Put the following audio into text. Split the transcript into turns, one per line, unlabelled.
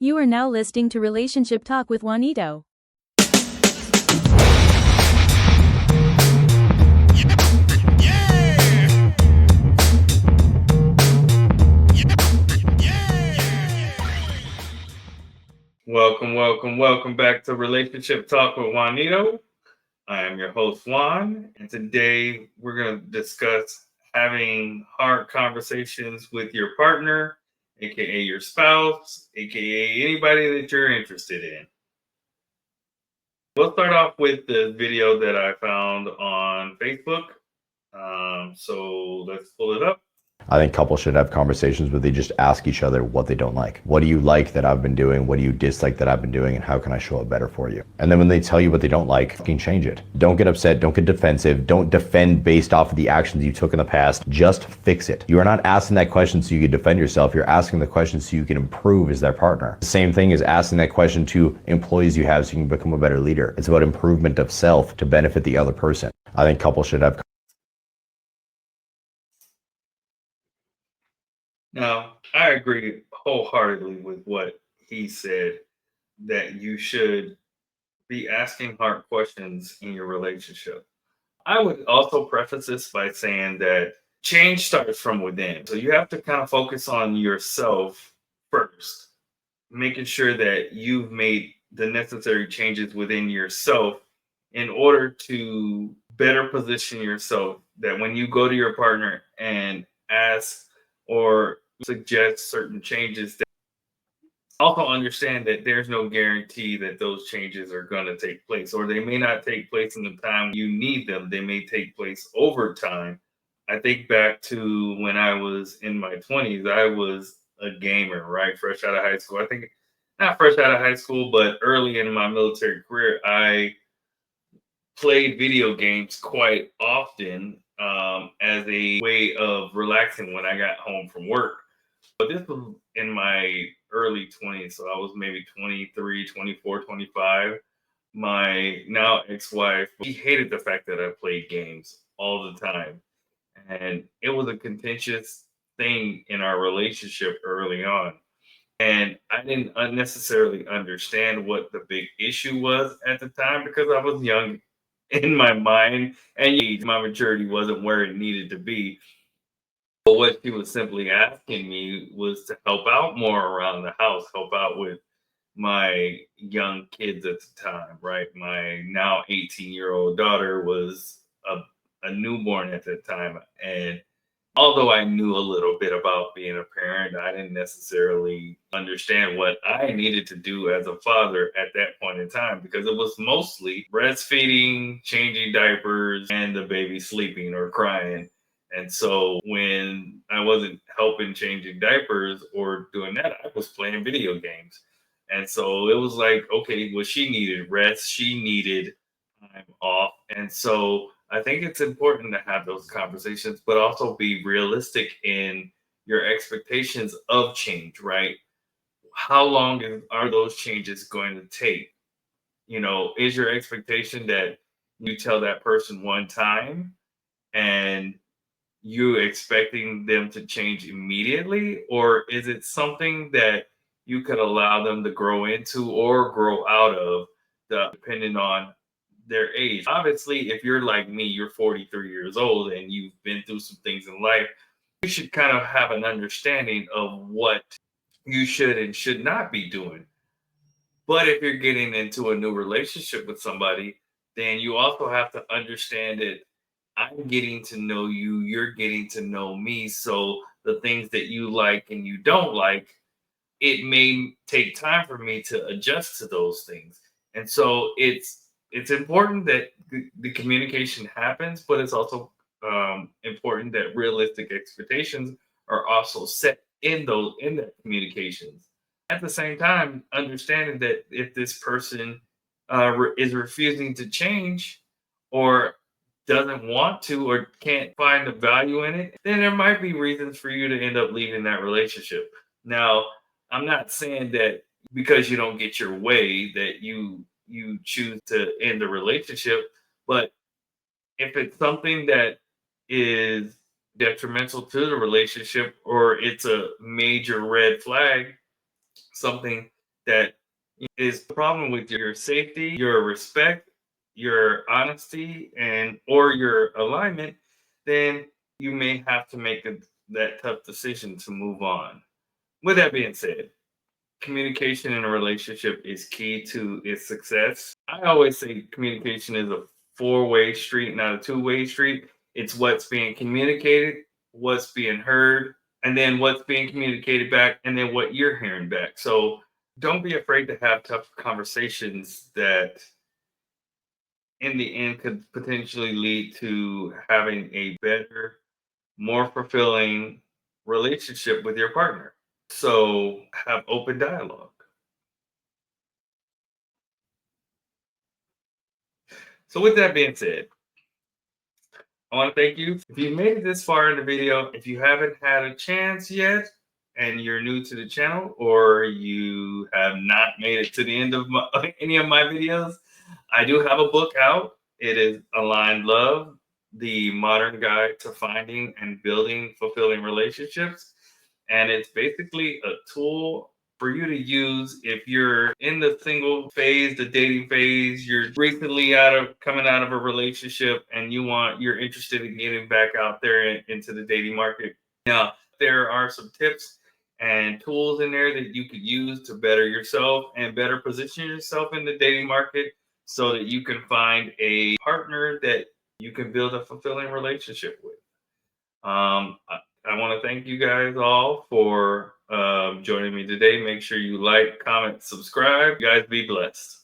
You are now listening to Relationship Talk with Juanito.
Welcome back to Relationship Talk with Juanito. I am your host, Juan, and today we're going to discuss having hard conversations with your partner, aka your spouse, aka anybody that you're interested in. We'll start off with the video that I found on Facebook. So let's pull it up.
I think couples should have conversations where they just ask each other what they don't like. What do you like that I've been doing? What do you dislike that I've been doing? And how can I show it better for you? And then when they tell you what they don't like, fucking change it. Don't get upset. Don't get defensive. Don't defend based off of the actions you took in the past. Just fix it. You are not asking that question so you can defend yourself. You're asking the question so you can improve as their partner. The same thing as asking that question to employees you have so you can become a better leader. It's about improvement of self to benefit the other person. I think couples should have.
Now, I agree wholeheartedly with what he said, that you should be asking hard questions in your relationship. I would also preface this by saying that change starts from within. So you have to kind of focus on yourself first, making sure that you've made the necessary changes within yourself in order to better position yourself that when you go to your partner and ask or suggest certain changes, that also understand that there's no guarantee that those changes are going to take place, or they may not take place in the time you need them. They may take place over time. I think back to when I was in my 20s, I was a gamer, right? Fresh out of high school. I think not fresh out of high school, but early in my military career, I played video games quite often as a way of relaxing when I got home from work. But this was in my early 20s, so I was maybe 23, 24, 25. My now ex-wife, she hated the fact that I played games all the time. And it was a contentious thing in our relationship early on. And I didn't unnecessarily understand what the big issue was at the time because I was young in my mind and my maturity wasn't where it needed to be. But what she was simply asking me was to help out more around the house, help out with my young kids at the time, right? My now 18-year-old daughter was a newborn at that time. And although I knew a little bit about being a parent, I didn't necessarily understand what I needed to do as a father at that point in time because it was mostly breastfeeding, changing diapers, and the baby sleeping or crying. And so when I wasn't helping changing diapers or doing that, I was playing video games. And so it was like, okay, well, she needed rest, she needed time off. And so I think it's important to have those conversations, but also be realistic in your expectations of change, right? How long are those changes going to take? Is your expectation that you tell that person one time and you expecting them to change immediately? Or is it something that you could allow them to grow into or grow out of, depending on their age? Obviously, if you're like me, you're 43 years old and you've been through some things in life, you should kind of have an understanding of what you should and should not be doing. But if you're getting into a new relationship with somebody, then you also have to understand that I'm getting to know you, you're getting to know me. So the things that you like and you don't like, it may take time for me to adjust to those things. And so it's important that the communication happens, but it's also important that realistic expectations are also set in that communications. At the same time, understanding that if this person is refusing to change or doesn't want to or can't find the value in it, then there might be reasons for you to end up leaving that relationship. Now, I'm not saying that because you don't get your way that you choose to end the relationship, but if it's something that is detrimental to the relationship or it's a major red flag, something that is the problem with your safety, your respect, your honesty, and or your alignment, then you may have to make that tough decision to move on. With that being said, communication in a relationship is key to its success. I always say communication is a four-way street, not a two-way street. It's what's being communicated, what's being heard, and then what's being communicated back, and then what you're hearing back. So don't be afraid to have tough conversations that in the end could potentially lead to having a better, more fulfilling relationship with your partner. So have open dialogue. So with that being said, I want to thank you. If you made it this far in the video, if you haven't had a chance yet and you're new to the channel or you have not made it to the end of any of my videos, I do have a book out. It is Aligned Love, the modern guide to finding and building fulfilling relationships. And it's basically a tool for you to use if you're in the single phase, the dating phase, you're recently coming out of a relationship and you're interested in getting back out there into the dating market. Now, there are some tips and tools in there that you could use to better yourself and better position yourself in the dating market so that you can find a partner that you can build a fulfilling relationship with. I want to thank you guys all for joining me today. Make sure you like, comment, subscribe. You guys be blessed.